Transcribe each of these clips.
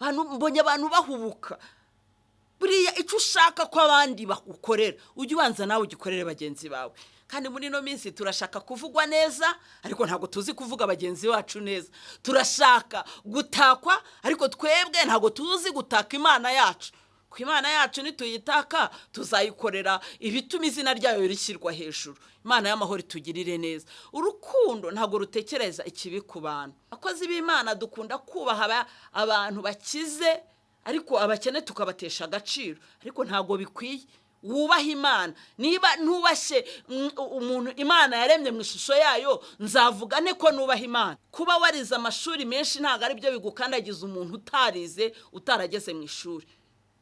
mbonye abantu bahubuka. Buriya icyo ushaka ko abandi bagukorera ujye ubanza nawe ugikorere bagenzi bawe. Kandi muri no minsi turashaka kuvugwa neza ariko ntago tuzi kuvuga bagenzi bacu neza. Turashaka gutakwa ariko twebwe ntago tuzi gutaka Imana yacu. Ku Imana yacu nituyitaka tuzayikorera ibituma izina ryayo rishyirwa hejuru. Imana y'amahoro itugirire neza. Urukundo ntago rutekereza ikibi ku bantu. Akozi b'Imana dukunda kubaha abantu bakize ariko abakene tukabatesha agaciro. Ariko ntago bikwiye. Wubaha Imana. Niba ntubashe umuntu Imana yaremye mu ishusho yayo, nzavuga ne ko nubaha Imana. Kuba warize amashuri menshi ntago ari byo bigukandagiza umuntu utarize utarageze mu ishuri.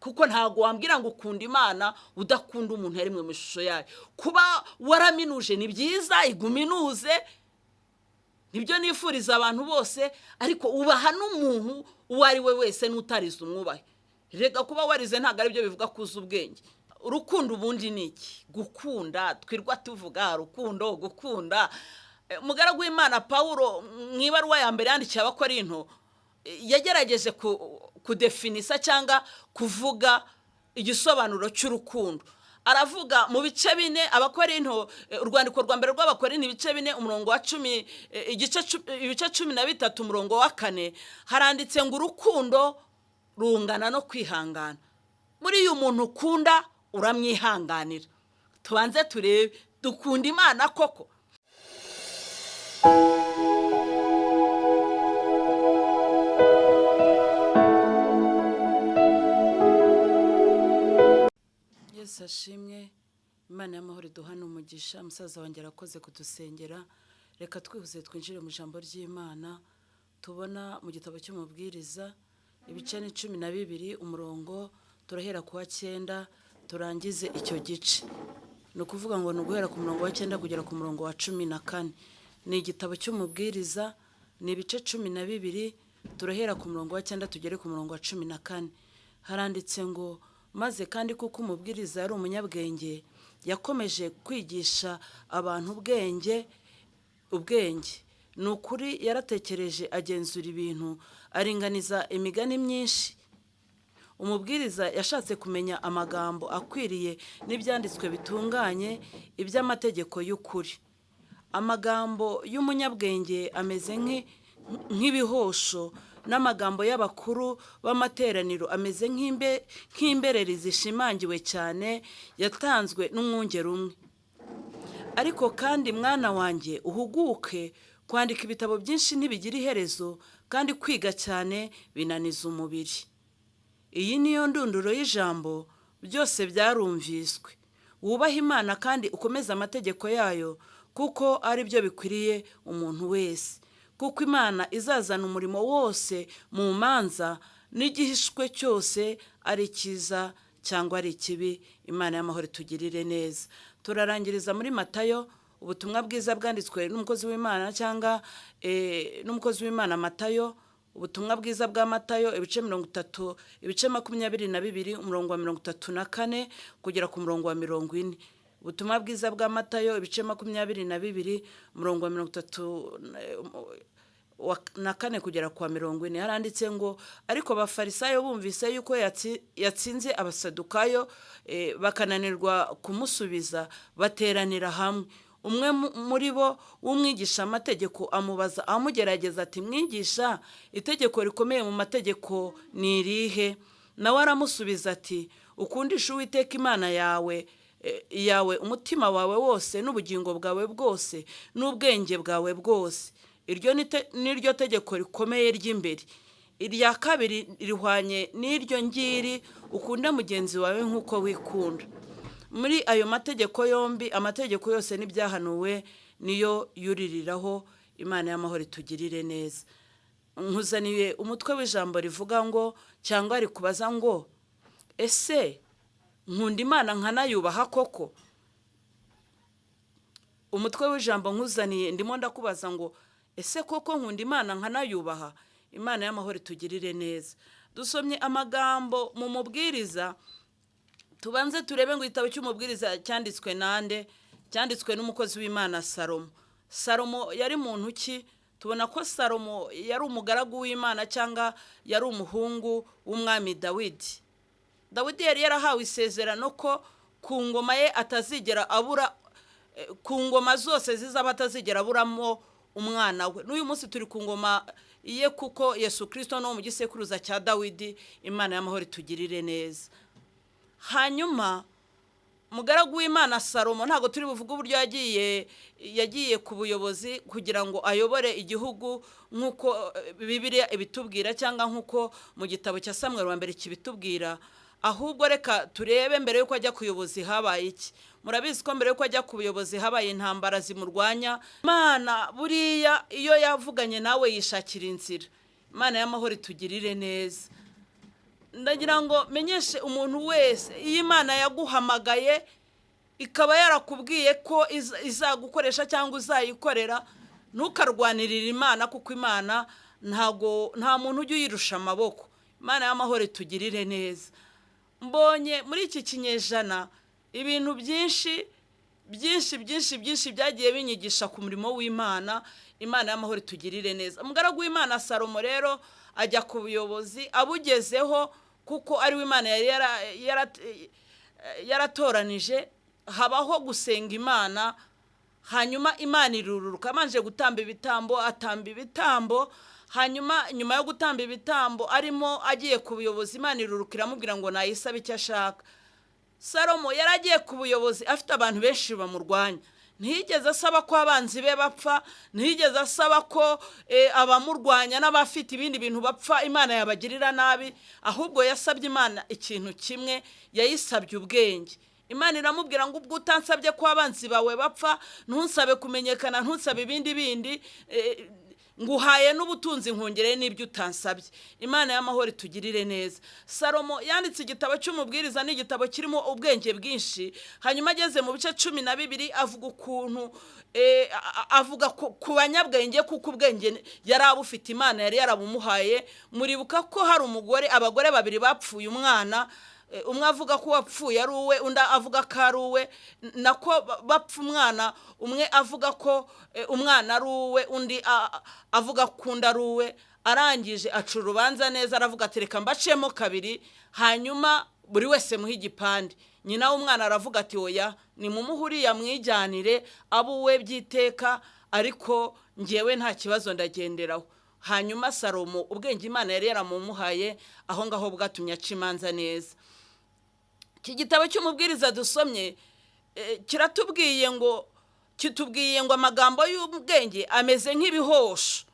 Kuko ntago wambwira ngo ukunda Imana udakunda umuntu yaremwe mu ishusho yayo. Kuba waraminuje ni byiza, iguminuze. Nibyo nifuriza abantu bose, ariko ubaha n'umuntu uwo ari we wese n'utarize umwubahe. Rega kuba warize ntago ari byo bivuga kuza ubwenge. Urukundo ubundi ni iki? Gukunda, twirwa tuvuga rukundo, gukunda. Umugaragu w'Imana Paulo mwibaruwa ya mbere yandikiye abakorinto yagerageje kudefinisa cyangwa kuvuga igisobanuro cy'urukundo. Aravuga mu bice 4 abakorinto, urwandiko rwa mbere rw'abakorinto ibice 4 umurongo wa 10 ibice 13 umurongo wa 4 haranditse ngo urukundo rungana no kwihangana. Muri uyu muntu ukunda uramwihanganira. Tubanze turebe dukunda Imana koko. Yesu ashimwe. Imana y'amahoro duhana umugisha. Musaza wanjye arakoze kudusengera. Reka twihuze twinjire mu ijambo ry'Imana. Tubona mu gitabo cy'umubwiriza ibice 12 umurongo turahera ku wa 9 turangize icyo gice. No kuvuga ngo nuguhera ku murongo wa 9 kugera ku murongo wa 14. Ni igitabo cy'umubwiriza ni ibice 12 turahera ku murongo wa 9 tugere ku murongo wa 14. Haranditse ngo maze kandi kuko umubwiriza ari umunyabwenge yakomeje kwigisha abantu ubwenge. Nukuri yaratekereje agenzura ibintu aringaniza imigani myinshi. Umubwiriza yashatse kumenya amagambo akwiriye n'ibyanditswe bitunganye iby'amategeko y'ukuri. Amagambo y'umunyabwenge ameze nk'ibihosho n'amagambo y'abakuru b'amateraniro ameze nk'imbereri zishimangiwe cyane yatanzwe n'umwungeri umwe. Ariko kandi mwana wanjye uhuguke kwandika ibitabo byinshi ntibigira iherezo kandi kwiga cyane binaniza umubiri. Iyi niyo ndunduro y'ijambo byose byarumviswe. Wubaha Imana kandi ukomeze amategeko yayo kuko ari byo bikwiriye umuntu wese. Kuko Imana izazana umurimo wose mu manza n'igihishwe cyose ari cyiza cyangwa ari kibi. Imana y'amahoro tugirire neza. Turarangiriza muri Matayo, ubutumwa bwiza bwanditswe n'umukozi w'Imana cyangwa n'umukozi w'Imana Matayo, ubutumwa bwiza bwa Matayo ibice 30 ibice 22 umurongo wa 34 kugera ku murongo wa 40. Ubutumwa bwiza bwa Matayo ibice 22 umurongo wa 34 kugera kwa 40. Haranditse ngo ariko abafarisayo bumvise yuko yatsinze abasadukayo bakananirwa kumusubiza bateranira hamwe. Umwe muri bo w'umwigisha amategeko amubaza amugerageza ati mwigisha itegeko rikomeye mu mategeko ni irihe? Nawe aramusubiza ati ukundisha Uwiteka Imana yawe umutima wawe wose n'ubugingo bwawe bwose n'ubwenge bwawe bwose. Iryo niryo tegeko rikomeye ry'imbere. Irya kabiri rihwanye n'iryo ngiri ukunda mugenzi wawe nk'uko wikunda. Muri ayo mategeko yombi amategeko yose n'ibyahanuwe niyo yuririraho. Imana y'amahoro itugirire neza. Nkuzaniye umutwe w'ijambo rivuga ngo cyangwa ari kubaza ngo ese nkunda Imana nkanayubaha koko? Umutwe w'ijambo nkuzaniye ndimo ndakubaza ngo ese koko nkunda Imana nkanayubaha? Imana y'amahoro itugirire neza. Dusomye amagambo mu mubwiriza. Tubanze turebe ngo igitabo cy'umubwiriza cyanditswe nande? Cyanditswe n'umukozi w'Imana Salomo. Salomo yari muntu ki? tubona ko Salomo yari umugaragu w'Imana cyangwa yari umuhungu w'umwami Dawidi. Dawidi yari yarahawe isezerano ko ku ngoma ye atazigera abura, ku ngoma zose zizaba atazigera aburamo umwana we. N'uyu munsi turi ku ngoma iye kuko Yesu Kristo no mu gisekuruza cya Dawidi. Imana y'amahoro itugirire neza. Hanyuma mugaragu w'Imana Salomo ntago turi buvuga uburyo yagiye ku buyobozi kugira ngo ayobore igihugu nkuko Bibiliya ibitubwira cyangwa nkuko mu gitabo cya Samuel wa mbere kibitubwira. Ahubwo reka turebe mbere yuko ajya kuyobozi habaye iki. Murabizi ko mbere yuko ajya ku buyobozi habaye intambara zimurwanya. Imana buriya iyo yavuganye nawe yishakira inzira. Imana y'amahoro itugirire neza. Ndagira ngo menyeshe umuntu wese, iyi Imana yaguhamagaye ikaba yarakubwiye ko izagukoresha cyangwa uzayikorera, ntukarwanirira Imana kuko Imana nta muntu ujya uyirusha amaboko. Imana y'amahoro itugirire neza. Mbonye muri iki kinyejana ibintu byinshi byagiye binyigisha ku murimo w'Imana. Imana y'amahoro itugirire neza. Umugaragu w'Imana Salomo rero ajya ku buyobozi abugezeho kuko ari w'Imana yaratoranije. Habaho gusenga Imana, hanyuma Imana irururuka. Amanje gutamba ibitambo, atamba ibitambo. Hanyuma nyuma yo gutamba ibitambo arimo agiye ku buyobozi, Imana iruruka iramubwira ngo nayisabe icyo ashaka. Salomo yaragiye ku buyobozi afite abantu benshi bamurwanya. Ntiyigeze asaba ko abanzi be bapfa, ntiyigeze asaba ko abamurwanya n'abafite ibindi bintu bapfa Imana yabagirira nabi. Ahubwo yasabye Imana ikintu kimwe, yayisabye ubwenge. Imana iramubwira ngo ubwo utansabye ko abanzi bawe bapfa, ntunsabe kumenyekana, ntunsabe ibindi nguhaye n'ubutunzi nkongere n'ibyo utansabye. Imana y'amahoro itugirire neza. Salomo yanditse igitabo cy'umubwiriza, n'igitabo kirimo ubwenge bwinshi. Hanyuma ageze mu bice 12 avuga ukuntu avuga ku banyabwenge kuko ubwenge yari abufite Imana yari yarabumuhaye. Muribuka ko hari abagore babiri bapfuye umwana, umwe avuga ko wapfuye ari uwe, undi avuga ko ari uwe. Nako bapfa umwana, umwe avuga ko umwana ari uwe, undi avuga ko undi ari uwe. Arangije aca urubanza neza, aravuga ati reka mbacemo kabiri, hanyuma buri wese muhe igipande. Nyina w'umwana aravuga ati oya, ni mumuhuriya mwijyanire abuwe byiteka, ariko ngewe nta kibazo ndagenderaho. Hanyuma Salomo ubwenge Imana yari yaramumuhaye aho ngaho bwatumye aca imanza neza. Iki gitabo cy'umubwiriza dusomye kitubwiye ngo amagambo y'ubwenge ameze nk'ibihosho.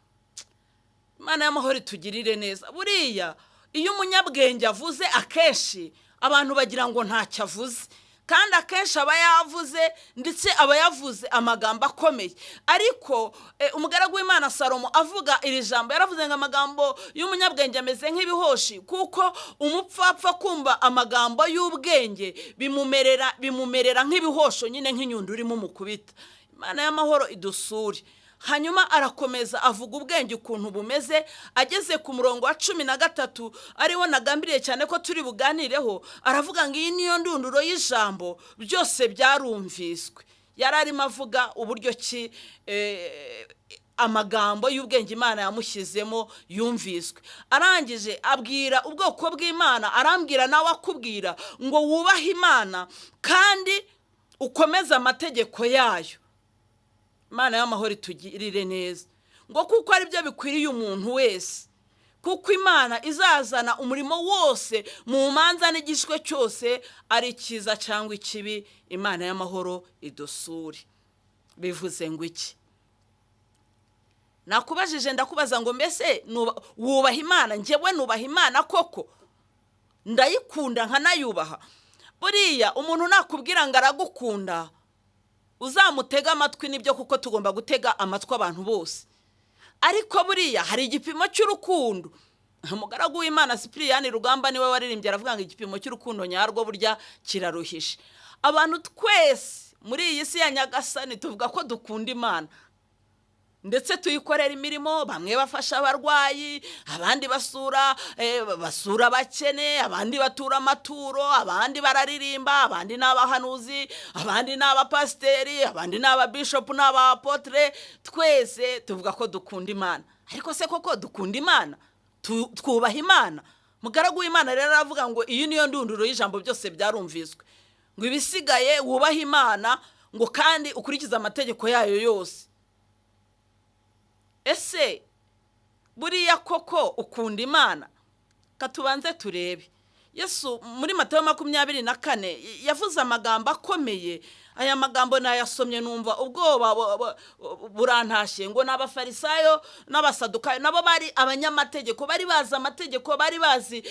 Imana y'amahoro itugirire neza. Buriya iyo umunyabwenge avuze akenshi abantu bagira ngo ntacyo avuze, kandi akenshi aba yavuze, ndetse aba yavuze amagambo akomeye. Ariko umugaragu w'Imana Salomo avuga iri jambo yaravuze ngo amagambo y'umunyabwenge ameze nk'ibihoshi, kuko umupfapfa kumva amagambo y'ubwenge bimumerera nk'ibihosho, nyine nk'inyundo urimo umukubita. Imana y'amahoro idusure. Hanyuma arakomeza avuga ubwenge ukuntu bumeze. Ageze ku murongo wa 13 ariwo nagambiriye cyane ko turi buganireho, aravuga ngo iyi niyo ndunduro y'ijambo, byose byarumviswe. Yararimo avuga uburyo ki amagambo y'ubwenge Imana yamushyizemo yumviswe. Arangije abwira ubwoko bw'Imana, arambwira nawe akubwira ngo wubahe Imana kandi ukomeze amategeko yayo. Imana y'amahoro itugirire neza. Ngo kuko ari byo bikwiriye umuntu wese, kuko Imana izazana umurimo wose mu manza n'igishwe cyose, ari cyiza cyangwa ikibi. Imana y'amahoro idusure. Bivuze ngo iki? Nakubajije ndakubaza ngo mbese wubaha Imana? Njyewe nubaha Imana koko, ndayikunda nkanayubaha. Buriya umuntu nakubwira ngo aragukunda, uzamutega amatwi nibyo, kuko tugomba gutega amatwi abantu bose. Ariko buriya hari igipimo cy'urukundo. Umugaragu w'Imana Sipiriyani Rugamba niwe waririmbye aravuga ngo igipimo cy'urukundo nyarwo burya kiraruhishe. Abantu twese muri iyi si ya Nyagasani tuvuga ko dukunda Imana, ndetse tuyikorera imirimo, bamwe bafasha abarwayi, abandi basura abakene, abandi batura amaturo, abandi bararirimba, abandi ni abahanuzi, abandi ni abapasiteri, abandi ni ababishopu n'abapotre. Twese tuvuga ko dukunda Imana, ariko se koko dukunda Imana? Twubaha Imana? Mugaragu w'Imana rero aravuga ngo iyi niyo ndunduro y'ijambo byose byarumviswe, ngo ibisigaye wubaha Imana, ngo kandi ukurikiza amategeko yayo yose. Ese buriya koko ukunda Imana? Katubanze turebe. Yesu muri Matayo 24 yavuze amagambo akomeye. Aya magambo nayasomye numva ubwoba burantashye, ngo n'abafarisayo n'abasadukayo nabo bari abanyamategeko, bari bazi amategeko, bari bazi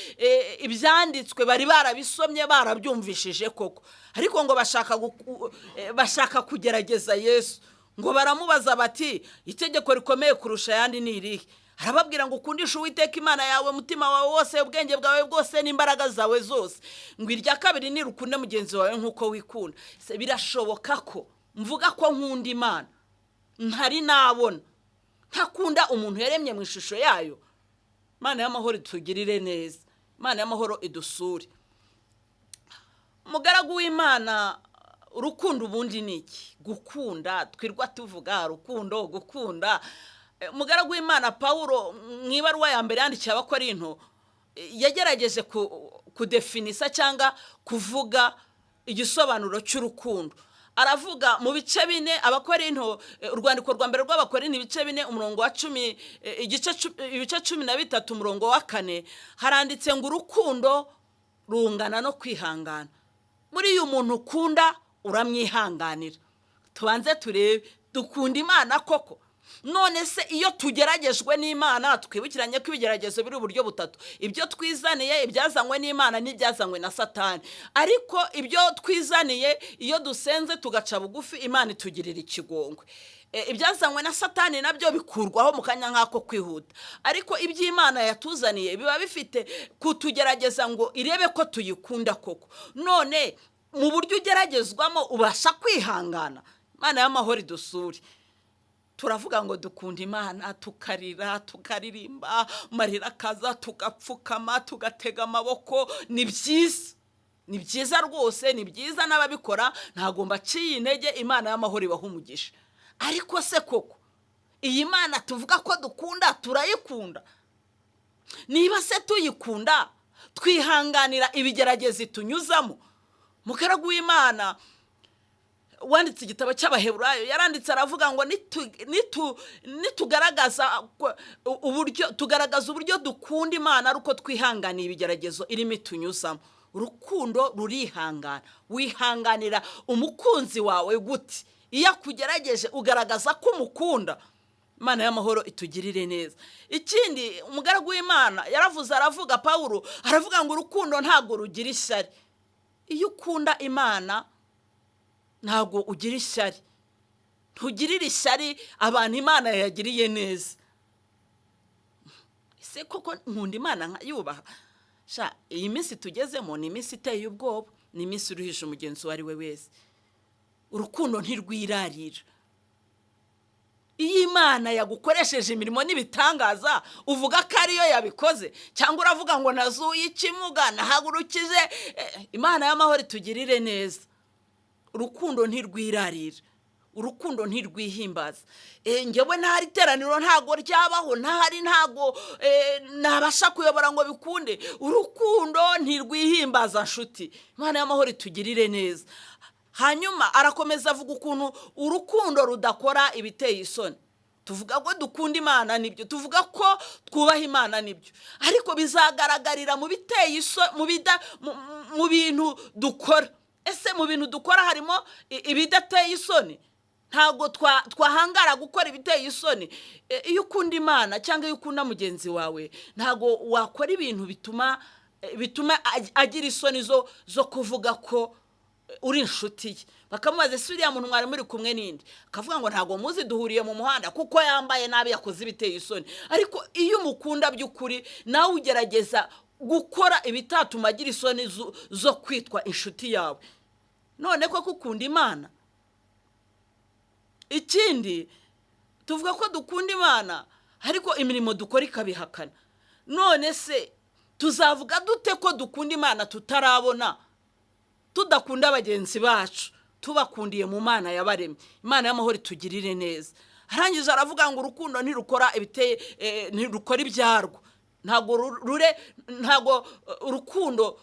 ibyanditswe, bari barabisomye, barabyumvishije koko, ariko ngo bashaka kugerageza Yesu. Ngo baramubaza bati, itegeko rikomeye kurusha yandi ni irihe? Arababwira ngo ukundishe Uwiteka Imana yawe umutima wawe wose, ubwenge bwawe bwose, n'imbaraga zawe zose. Ngo irya kabiri ni rukunde mugenzi wawe nk'uko wikunda. Birashoboka ko mvuga ko nkunda Imana ntari nabona, ntakunda umuntu yaremye mu ishusho yayo? Imana y'amahoro itugirire neza, Imana y'amahoro idusure. Mugaragu w'Imana, urukundo ubundi ni iki? Gukunda, twirwa tuvuga rukundo, gukunda. Mugaragu w'Imana Paulo mu ibaruwa ya mbere yandikiye Abakorinto yagerageje kudefinisa cyangwa kuvuga igisobanuro cy'urukundo. Aravuga mu bice 4 Abakorinto, urwandiko rwa mbere rw'Abakorinto ibice 4 umurongo wa 10, ibice 13 umurongo wa 4, haranditse ngo urukundo rungana no kwihangana. Muri uyu muntu ukunda uramwihanganira. Tubanze turebe, dukunda Imana koko? None se iyo tugeragejwe n'Imana, twibukiranye ko ibigeragezo biri uburyo butatu: ibyo twizaniye, ibyazanywe n'Imana, n'ibyazanywe na Satani. Ariko ibyo twizaniye, iyo dusenze tugaca bugufi, Imana itugirira ikigongwe. Ibyazanywe na Satani nabyo bikurwaho mu kanya nk'ako kwihuta. Ariko iby'Imana yatuzaniye biba bifite kutugerageza ngo irebe ko tuyikunda koko. None mu buryo ugeragezwamo ubasha kwihangana? Imana y'amahoro idusure. Turavuga ngo dukunda Imana, tukarira, tukaririmba, marira kaza, tugapfukama, tugatega amaboko. Ni byiza, ni byiza rwose, ni byiza n'ababikora, ntago mbaciye intege. Imana y'amahoro ibaha umugisha. Ariko se koko iyi Mana tuvuga ko dukunda turayikunda? Niba se tuyikunda, twihanganira ibigeragezi tunyuzamo? Mugaragu w'Imana wanditse igitabo cy'Abaheburayo yaranditse aravuga ngo nitugaragaza uburyo dukunda Imana aruko twihanganiye ibigeragezo irimo tunyuzamo. Urukundo rurihangana. Wihanganira umukunzi wawe gute? Iyo akugerageje ugaragaza ko umukunda. Imana y'amahoro itugirire neza. Ikindi umugaragu w'Imana yaravuze, aravuga Paulo aravuga ngo urukundo ntago rugira ishyari. Iyo ukunda Imana ntago ugira ishyari, ntugirira ishyari abantu Imana yagiriye neza. Ese koko nkunda Imana nkayubaha? Iyi minsi tugezemo ni iminsi iteye ubwoba, ni iminsi uruhisha umugenzi uwo ari we wese. Urukundo ntirwirarira. Iyo Imana yagukoresheje imirimo n'ibitangaza, uvuga ko ariyo yabikoze, cyangwa uravuga ngo nazuye ikimuga, nahagurukije. Imana y'amahoro itugirire neza. Urukundo ntirwirarira, urukundo ntirwihimbaza. Ngewe ntari teraniro ntago ryabaho, ntahari ntago nabasha kuyobora ngo bikunde. Urukundo ntirwihimbaza nshuti. Imana y'amahoro itugirire neza. Hanyuma arakomeza avuga ukuntu urukundo rudakora ibiteye isoni. Tuvuga ko dukunda Imana nibyo, tuvuga ko twubaha Imana nibyo, ariko bizagaragarira mu biteye isoni, mu bintu dukora. Ese mu bintu dukora harimo ibidateye isoni? Ntago twahangara gukora ibiteye isoni. Iyo ukunda Imana cyangwa iyo ukunda mugenzi wawe, ntago wakora ibintu bituma agira isoni zo kuvuga ko uri inshuti ye. Bakamubaza, ese uriya muntu mwari muri kumwe n'indi? Akavuga ngo ntago muzi, duhuriye mu muhanda kuko yambaye nabi, yakoze ibiteye isoni. Ariko iyo umukunda by'ukuri, nawe ugerageza gukora ibitatuma agira isoni zo kwitwa inshuti yawe. None ko ukunda Imana. Ikindi tuvuga ko dukunda Imana ariko imirimo dukora ikabihakana. None se tuzavuga dute ko dukunda Imana tutarabona tudakunda bagenzi bacu tubakundiye mu Mana yabaremye? Imana y'amahoro itugirire neza. Harangiza aravuga ngo urukundo ntirukora ntirukora ibyarwo. Ntago urukundo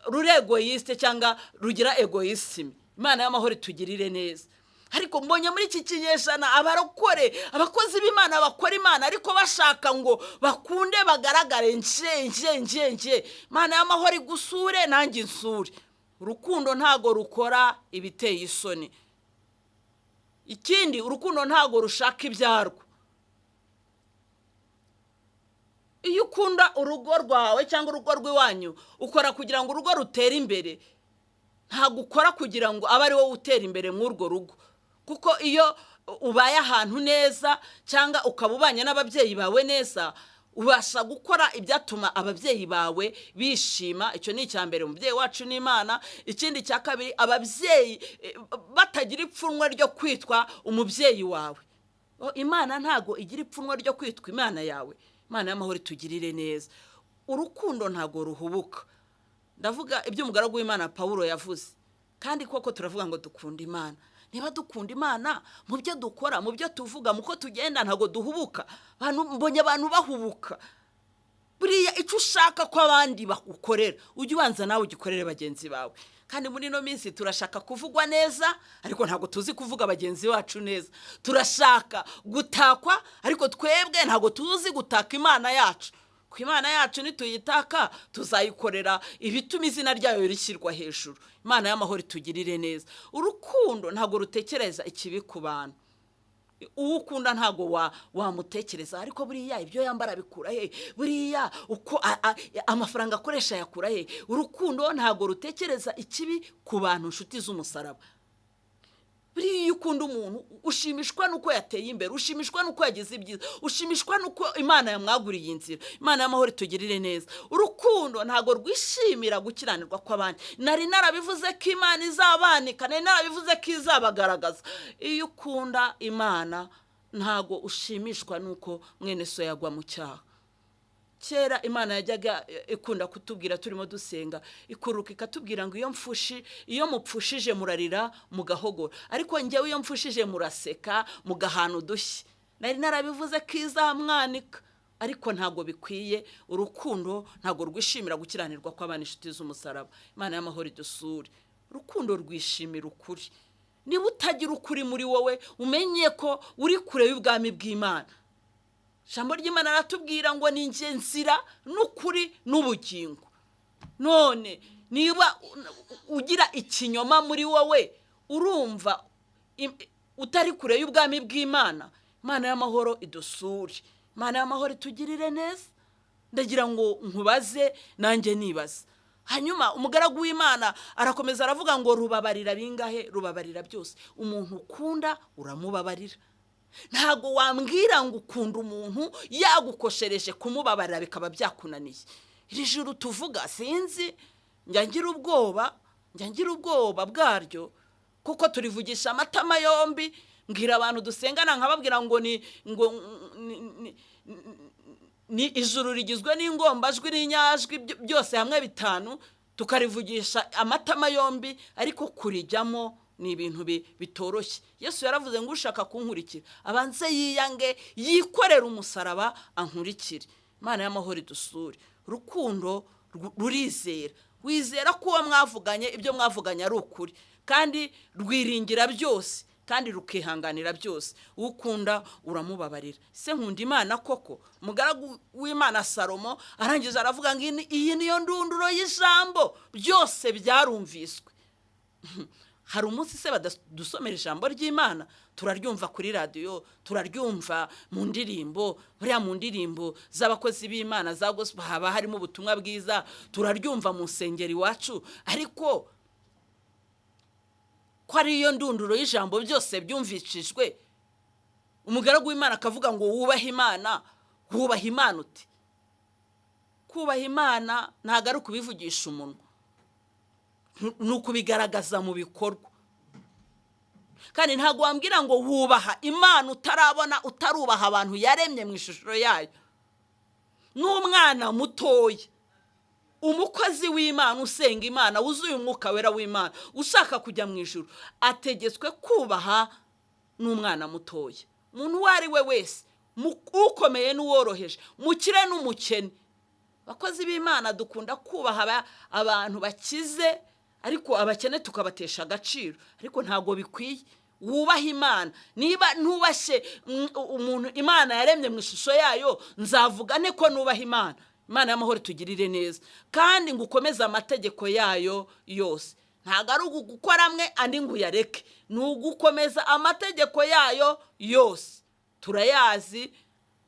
ruri egoyiste cyangwa rugira egoisme. Imana y'amahoro itugirire neza. Ariko mbonye muri iki kinyejana abarokore abakozi b'Imana bakora Imana ariko bashaka ngo bakunde bagaragare nje. Imana y'amahoro igusure nanjye insure. Urukundo ntago rukora ibiteye isoni. Ikindi urukundo ntago rushaka ibyarwo. Iyo ukunda urugo rwawe cyangwa urugo rw'iwanyu ukora kugira ngo urugo rutere imbere, ntago ukora kugira ngo abe ari wowe utera imbere mw'urwo rugo. Kuko iyo ubaye ahantu neza cyangwa ukaba ubanye n'ababyeyi bawe neza, ubasha gukora ibyatuma ababyeyi bawe bishima. Icyo ni icyambere, umubyeyi wacu ni Imana. Ikindi cya kabiri, ababyeyi batagira ipfunwe ryo kwitwa umubyeyi wawe. Imana ntago igira ipfunwe ryo kwitwa Imana yawe. Imana y'amahoro itugirire neza. Urukundo ntago ruhubuka. Ndavuga ibyo umugaragu w'Imana Paulo yavuze. Kandi koko turavuga ngo dukunda Imana. Niba dukunda Imana mu byo dukora, mu byo tuvuga, muko tugenda ntago duhubuka. Mbonye abantu bahubuka. Buriya icyo ushaka ko abandi bagukorera ujye ubanza nawe ugikorere bagenzi bawe. Kandi muri no minsi turashaka kuvugwa neza ariko ntago tuzi kuvuga bagenzi bacu neza. Turashaka gutakwa ariko twebwe ntago tuzi gutaka Imana yacu. Ku Imana yacu nituyitaka tuzayikorera ibituma izina ryayo rishyirwa hejuru. Imana y'amahoro itugirire neza. Urukundo ntago rutekereza ikibi ku bantu. Uwukunda ntago wamutekereza ariko buriya ibyo yambara bikura he, buriya uko amafaranga akoresha yakura he. Urukundo ntago rutekereza ikibi ku bantu nshuti z'umusaraba. Buriya ukunda umuntu ushimishwa nuko yateye imbere, ushimishwa nuko yagize ibyiza, ushimishwa nuko Imana yamwaguriye inzira. Imana y'amahoro itugirire neza. Urukundo ntago rwishimira gukiranirwa kw'abandi. Nari narabivuze ko Imana izabanika, nari narabivuze ko izabagaragaza. Iyo ukunda Imana ntago ushimishwa nuko mwene so yagwa mu cyaha. Kera Imana yajyaga ikunda kutubwira turimo dusenga, ikuruka ikatubwira ngo iyo mupfushije murarira mugahogora, ariko njyewe iyo mfushije muraseka mugahana udushyi. Nari narabivuze ko izamwanika ariko ntago bikwiye. Urukundo ntago rwishimira gukiranirwa kw'abana inshuti z'umusaraba. Imana y'amahoro idusure. Urukundo rwishimira ukuri. Niba utagira ukuri muri wowe umenye ko uri kure y'ubwami bw'Imana. Ijambo ry'Imana ratubwira ngo ni njye nzira n'ukuri n'ubugingo. None niba ugira ikinyoma muri wowe urumva utari kure y'ubwami bw'Imana. Imana y'amahoro idusure. Imana y'amahoro itugirire neza. Ndagira ngo nkubaze nanjye nibaza. Hanyuma umugaragu w'Imana arakomeza aravuga ngo rubabarira bingahe? Rubabarira byose. Umuntu ukunda uramubabarira. Ntago wambwira ngo ukunda umuntu yagukoshereje kumubabarira bikaba byakunaniye. Iri juru tuvuga sinzi, njyangira ubwoba bwaryo kuko turivugisha amatama yombi. Mbwira abantu dusengana nkababwira ngo ni ijuru rigizwe n'ingombajwi n'inyajwi byose hamwe bitanu, tukarivugisha amatama yombi ariko kurijyamo ni ibintu bitoroshye. Yesu yaravuze ngo ushaka kunkurikira abanze yiyange yikorera umusaraba ankurikire. Imana y'amahoro idusure. Urukundo rurizera. Wizera ko uwo mwavuganye ibyo mwavuganye ari ukuri, kandi rwiringira byose kandi rukihanganira byose. Ukunda uramubabarira. Se nkunda Imana koko? Umugaragu w'Imana Salomo arangiza aravuga ngo iyi niyo ndunduro y'ijambo byose byarumviswe. Hari umunsi se badusomera ijambo ry'Imana turaryumva kuri radio, turaryumva mu ndirimbo, buriya mu ndirimbo z'abakozi b'Imana za gospel haba harimo ubutumwa bwiza, turaryumva mu nsengero iwacu, ariko ko ari iyo ndunduro y'ijambo byose byumvishijwe. Umugaragu w'Imana akavuga ngo wubahe Imana. Wubaha Imana uti? Kubaha Imana ntago ari kubivugisha umunwa, nuko bigaragaza mu bikorwa. kandi ntago wambwira ngo wubaha Imana utarabona utarubaha abantu yaremye mu ishusho yayo. N'umwana mutoya, umukozi w'Imana usenga Imana wuzuye umwuka wera w'Imana ushaka kujya mu ijuru ategetswe kubaha n'umwana mutoya. Umuntu wari we wese, ukomeye n'uworoheje, mukire n'umukene. Bakozi b'Imana dukunda kubaha abantu bakize, ariko abakene tukabatesha agaciro, ariko ntago bikwiye. Wubaha Imana. Niba ntubashe umuntu Imana yaremye mu ishusho yayo, nzavuga ne ko nubaha Imana. Imana y'amahoro tugirire neza, kandi ngukomeza amategeko yayo yose. Ntago ari ugukora amwe andi ngo uyareke, ni ugukomeza amategeko yayo yose. Turayazi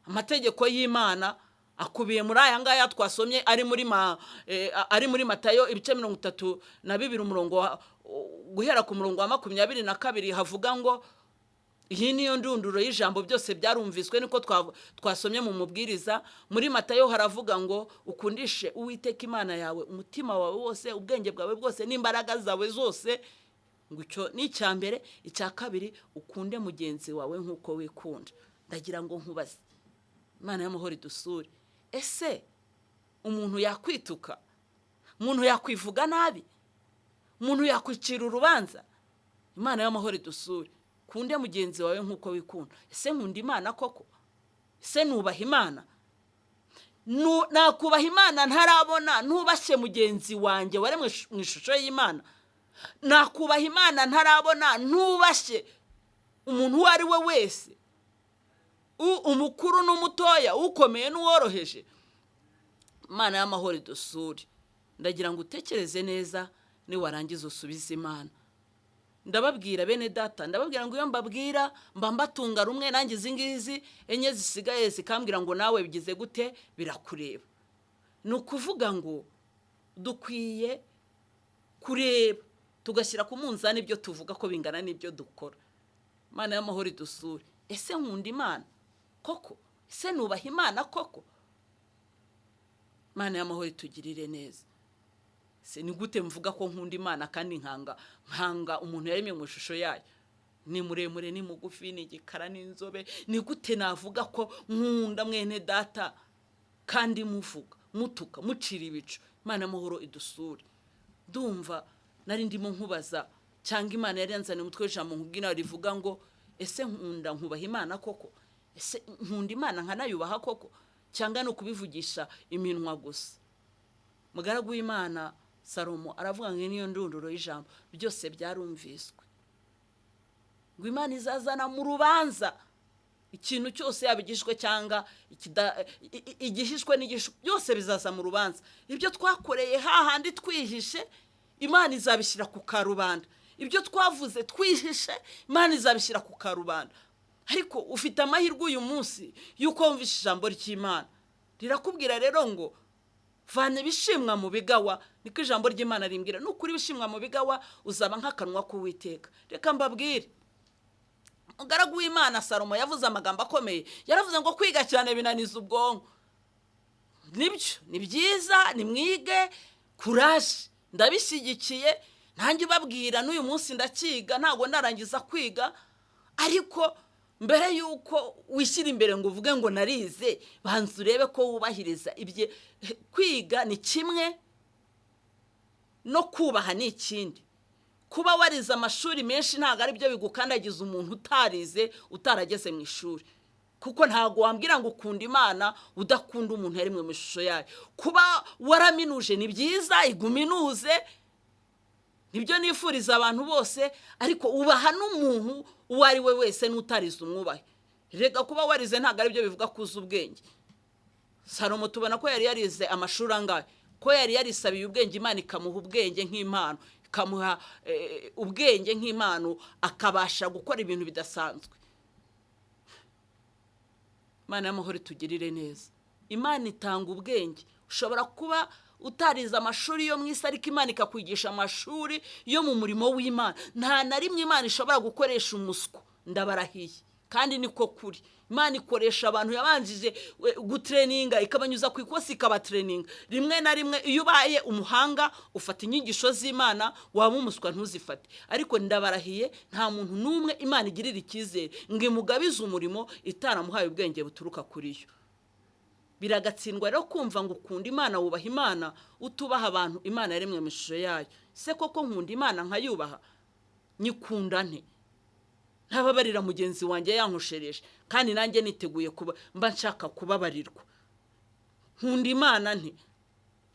amategeko y'Imana akubiye muri aya ngaya twasomye ari muri Matayo ibice 32 umurongo guhera ku murongo wa 22 havuga ngo iyi niyo ndunduro y'ijambo byose byarumviswe, niko twasomye mu mubwiriza. Muri Matayo haravuga ngo ukundishe Uwiteka Imana yawe umutima wawe wose, ubwenge bwawe bwose, n'imbaraga zawe zose. Ngo icyo ni icyambere. Icya kabiri, ukunde mugenzi wawe nkuko wikunda. Ndagira ngo nkubaze, Imana y'amahoro idusure, ese umuntu yakwituka? Umuntu yakwivuga nabi? Umuntu yakwicira urubanza? Imana y'amahoro idusure. Kunde mugenzi wawe nkuko wikunda. Ese nkunda Imana koko? Ese nubaha Imana? Nakubaha Imana ntarabona ntubashe mugenzi wanjye waremwe mu ishusho y'Imana? Nakubaha Imana ntarabona ntubashe umuntu wari we wese, umukuru n'umutoya, ukomeye n'uworoheje? Imana y'amahoro idusure. Ndagira ngo utekereze neza, ni warangiza usubize Imana. Ndababwira bene data, ndababwira ngo iyo mbabwira mbatunga rumwe, nanjye izingizi enye zisigaye zikambwira ngo nawe bigize gute, birakureba. Ni ukuvuga ngo dukwiye kureba tugashyira ku munzani ibyo tuvuga ko bingana n'ibyo dukora. Imana y'amahoro idusure. Ese nkunda Imana koko? Ese nubaha Imana koko? Imana y'amahoro itugirire neza. Se ni gute mvuga ko nkunda Imana kandi nkanga umuntu yaremye mu ishusho yayo? Ni muremure, ni mugufi, ni igikara, ni inzobe. Ni gute navuga ko nkunda mwene data kandi muvuga mutuka mucira ibicu? Imana y'amahoro idusure. Ndumva nari ndimo nkubaza, cyangwa Imana yari yanzaniye umutwe w'ijambo nkubwira rivuga ngo ese nkubaha Imana koko? Ese nkunda Imana nkanayubaha koko, cyangwa no kubivugisha iminwa gusa? Mugaragu w'Imana Salomo aravuga ngo niyo ndunduro y'ijambo byose byarumviswe, ngo Imana izazana mu rubanza ikintu cyose yabigishwe cyangwa igihishwe n'igishwe, byose bizaza mu rubanza. Ibyo twakoreye hahandi twihishe, Imana izabishyira ku karubanda. Ibyo twavuze twihishe, Imana izabishyira ku karubanda. Ariko ufite amahirwe uyu munsi yuko wumvishe ijambo ry'Imana. Rirakubwira rero ngo vane bishimwa mu bigawa, niko ijambo ry'Imana rimbwira. Nukuri bishimwa mu bigawa uzaba nk'akanwa k'Uwiteka. Reka mbabwire, umugaragu w'Imana Salomo yavuze amagambo akomeye. Yaravuze ngo kwiga cyane binaniza ubwonko. Nibyo, ni byiza, ni mwige, courage, ndabishyigikiye. Nanjye ubabwira n'uyu munsi ndakiga, ntago ndarangiza kwiga. Ariko mbere yuko wishyira imbere ngo uvuge ngo narize, banza urebe ko wubahiriza ibye. Kwiga ni kimwe, no kubaha ni ikindi. Kuba warize amashuri menshi ntago ari byo bigukandagiza umuntu utarize, utarageze mu ishuri. Kuko ntago wambwira ngo ukunda Imana udakunda umuntu yarimwe mu ishusho yayo. Kuba waraminuje ni byiza, iguminuze, nibyo nifuriza abantu bose, ariko ubaha n'umuntu uwo ari we wese n'utarize umwubahe. Rega kuba warize ntago ari byo bivuga kuza ubwenge. Salomo tubona ko yari yarize amashuri angahe, ko yari yarisabiye ubwenge, Imana ikamuha ubwenge nk'impano, ikamuha ubwenge nk'impano, akabasha gukora ibintu bidasanzwe. Imana y'amahoro itugirire neza. Imana itanga ubwenge. Ushobora kuba utarize amashuri yo mwisi, ariko Imana ikakwigisha amashuri yo mu murimo w'Imana. Nta na rimwe Imana ishobora gukoresha umuswa, ndabarahiye. kandi niko kuri. Imana ikoresha abantu yabanjije gutreninga ikabanyuza ku ikosi ikabatreninga. Rimwe na rimwe iyo ubaye umuhanga ufata inyigisho z'Imana, waba umuswa ntuzifate. Ariko ndabarahiye nta muntu n'umwe Imana igirira icyizere ngo imugabize umurimo itaramuhaye ubwenge buturuka kuri yo. Biragatsindwa rero kumva ngo ukunda Imana, wubaha Imana, utubaha abantu Imana yaremwe mu ishusho yayo. Se koko nkunda Imana nkayubaha? Nyikunda nte? Ntababarira mugenzi wanjye yankoshereje kandi nanjye niteguye kuba mba nshaka kubabarirwa. Nkunda Imana nte?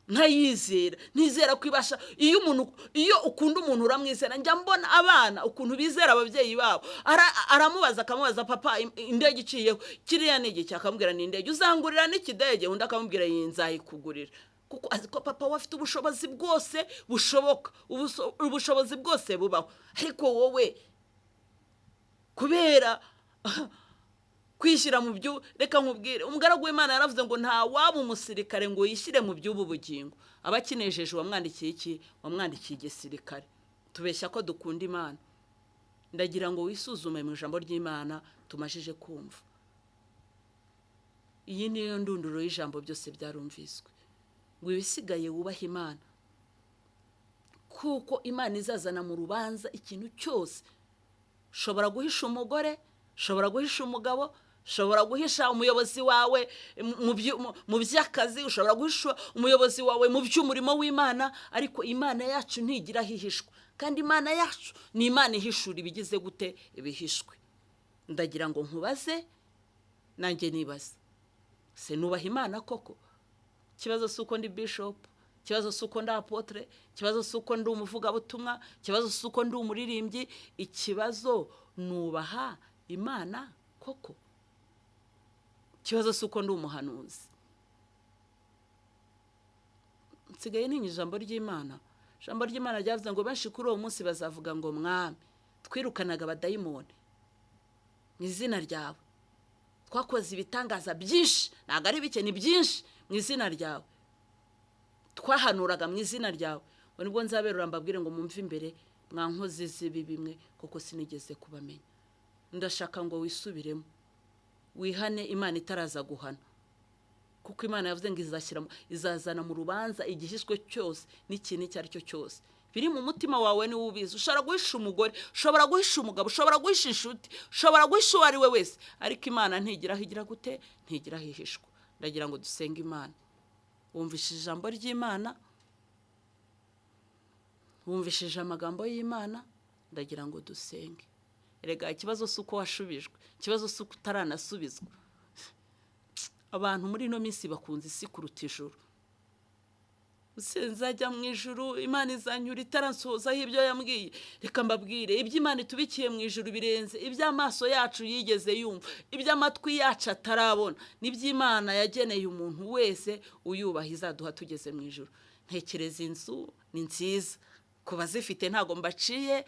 Ntayizera, nizera kwibasha. Iyo ukunda umuntu uramwizera. Njya mbona abana ukuntu bizera ababyeyi babo. Aramubaza akamubaza, papa indege iciyeho kiriya nige cyakambwira ni indege, uzangurira n'ikidege? Undi akamubwira nzayikugurira. Kuko azi ko papa wafite ubushobozi bwose bushoboka, ubushobozi bwose bubaho. Ariko wowe kubera kwishyira mu byo, reka nkubwire, umugaragu w'Imana yaravuze ngo nta waba umusirikare ngo yishyire mu by'ubu bugingo. Abakinejeje wamwandikiye iki? Wamwandikiye igisirikare. Tubeshya ko dukunda Imana. Ndagira ngo wisuzume mu ijambo ry'Imana tumajije kumva. Iyi niyo ndunduro y'ijambo byose byarumviswe. Ngo ibisigaye wubaha Imana, kuko Imana izazana mu rubanza ikintu cyose. Shobora guhisha umugore, shobora guhisha umugabo, shobora guhisha umuyobozi wawe mu by'akazi, ushobora guhisha umuyobozi wawe mu by'umurimo w'Imana, ariko Imana yacu ntigira hihishwa. Kandi Imana yacu ni Imana ihishura ibigize gute? Ibihishwe. Ndagira ngo nkubaze nanjye nibaze, se nubaha Imana koko? Kibazo suko ndi bishop, kibazo suko ndi apotre, kibazo suko ndi umuvugabutumwa, kibazo suko ndi umuririmbyi, ikibazo nubaha Imana koko? Kibazo suko ndi umuhanuzi. Nsigaye ni ijambo ry'Imana. Ijambo ry'Imana ryavuze ngo benshi kuri uwo munsi bazavuga ngo Mwami, twirukanaga abadayimoni mu izina ryawe, twakoze ibitangaza byinshi, ntabwo ari bike, ni byinshi mu izina ryawe, twahanuraga mu izina ryawe. Nibwo nzaberura mbabwire ngo mumve imbere mwankozi z'ibi bimwe, kuko sinigeze kubamenya. Ndashaka ngo wisubiremo, wihane Imana itaraza guhana, kuko Imana yavuze ngo izazana mu rubanza igihishwe cyose n'ikintu icyo ari cyo cyose. Biri mu mutima wawe ni ubizi. Ushobora guhisha umugore, ushobora guhisha umugabo, ushobora guhisha inshuti, ushobora guhisha uwo ari we wese, ariko Imana ntigira higira gute? Ntigira hihishwa. Ndagira ngo dusenge Imana. Wumvishije ijambo ry'Imana, wumvishije amagambo y'Imana, ndagira ngo dusenge. Erega ikibazo suko washubijwe, ikibazo suko utaranasubizwa. Abantu muri no minsi bakunze isi kuruta ijuru. Nzajya mu ijuru, Imana izanyura itaransohozaho ibyo yambwiye. Reka mbabwire, iby'Imana itubikiye mu ijuru birenze iby'amaso yacu yigeze yumva, iby'amatwi yacu atarabona. N'iby'Imana yageneye umuntu wese uyubaha izaduha tugeze mu ijuru. Ntekereza inzu ni nziza, ku bazifite ntago mbaciye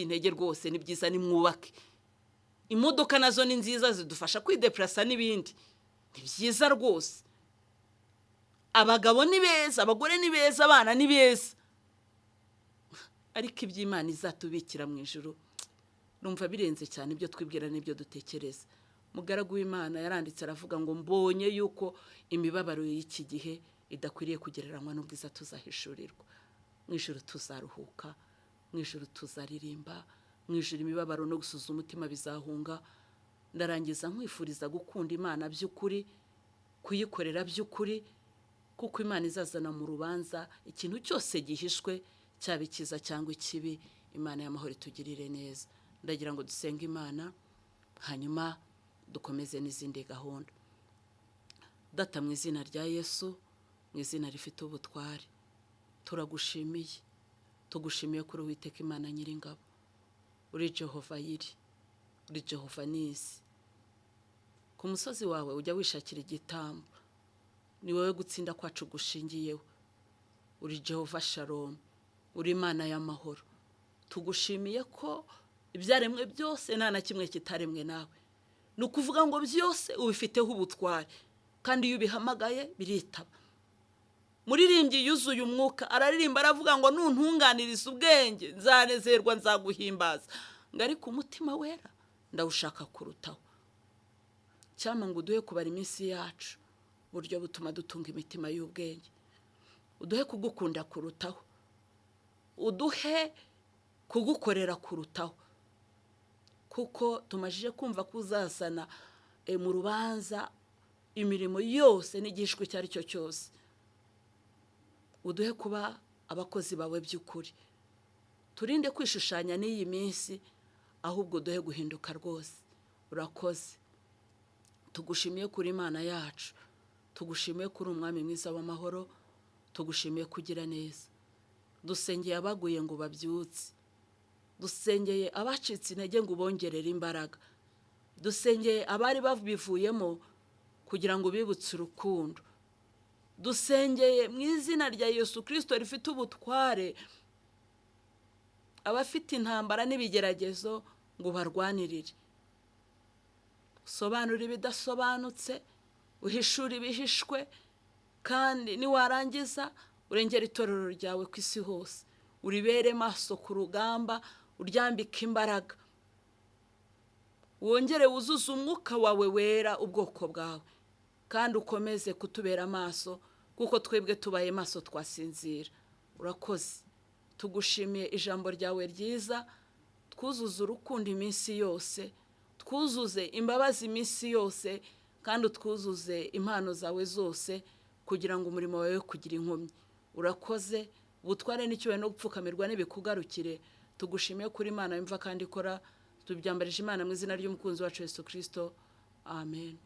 intege rwose. Ni byiza nimwubake. Imodoka nazo ni nziza, zidufasha kwideplasa n'ibindi. Ni byiza rwose. Abagabo ni beza, abagore ni beza, abana ni beza. Ariko iby'Imana izatubikira mu ijuru, numva birenze cyane ibyo twibwira n'ibyo dutekereza. Mugaragu w'Imana yaranditse aravuga ngo mbonye yuko imibabaro y'iki gihe idakwiriye kugereranywa n'ubwiza tuzahishurirwa. Mu ijuru tuzaruhuka, mu ijuru tuzaririmba, mu ijuru imibabaro no gusuza umutima bizahunga. Ndarangiza nkwifuriza gukunda Imana by'ukuri, kuyikorera by'ukuri, kuko Imana izazana mu rubanza ikintu cyose gihishwe, cyaba ikiza cyangwa ikibi. Imana y'amahoro itugirire neza. Ndagira ngo dusenge Imana, hanyuma dukomeze n'izindi gahunda. Data, mu izina rya Yesu, mu izina rifite ubutware, turagushimiye. Tugushimiye kuri Uwiteka Imana Nyiringabo. Uri Jehova Yiri, uri Jehova Nisi. Ku musozi wawe ujya wishakira igitambo, ni wowe gutsinda kwacu gushingiyeho. Uri Jehova Shalom, uri Imana y'amahoro. Tugushimiye ko ibyaremwe byose nta na kimwe kitaremwe nawe. Ni ukuvuga ngo byose ubifiteho ubutware, kandi iyo ubihamagaye biritaba. Muririmbyi yuzuye umwuka araririmba aravuga ngo nuntunganiriza ubwenge nzanezerwa, nzaguhimbaza. Ngo ariko umutima wera ndawushaka kurutaho. Cyama ngo uduhe kubara iminsi yacu buryo butuma dutunga imitima y'ubwenge. Uduhe kugukunda kurutaho, uduhe kugukorera kurutaho, kuko tumajije kumva ko uzasana mu rubanza imirimo yose n'igishwe cyari cyo cyose. Uduhe kuba abakozi bawe by'ukuri, turinde kwishushanya n'iyi minsi, ahubwo duhe guhinduka rwose. Urakoze, tugushimiye kuri Imana yacu, tugushimiye kuri umwami mwiza w'amahoro, tugushimiye kugira neza. Dusengeye abaguye ngo babyutse, dusengeye abacitse intege ngo bongerere imbaraga, dusengeye abari babivuyemo kugira ngo bibutse urukundo, dusengeye mu izina rya Yesu Kristo rifite ubutware abafite intambara n'ibigeragezo ngo barwanirire. Sobanura ibidasobanutse, uhishura ibihishwe, kandi niwarangiza urengera itorero ryawe ku isi hose, uribere maso ku rugamba, uryambika imbaraga, wongere wuzuze umwuka wawe wera ubwoko bwawe, kandi ukomeze kutubera maso, kuko twebwe tubaye maso twasinzira. Urakoze, tugushimiye ijambo ryawe ryiza, twuzuze urukundo iminsi yose, twuzuze imbabazi iminsi yose, kandi twuzuze impano zawe zose, kugira ngo umurimo wawe kugira inkomyi. Urakoze, ubutware n'icyubahiro no gupfukamirwa n'ibikugarukire. Tugushimiye kuri Imana yumva kandi ikora, tubyambarije Imana mu izina ry'umukunzi wacu Yesu Kristo. Amen.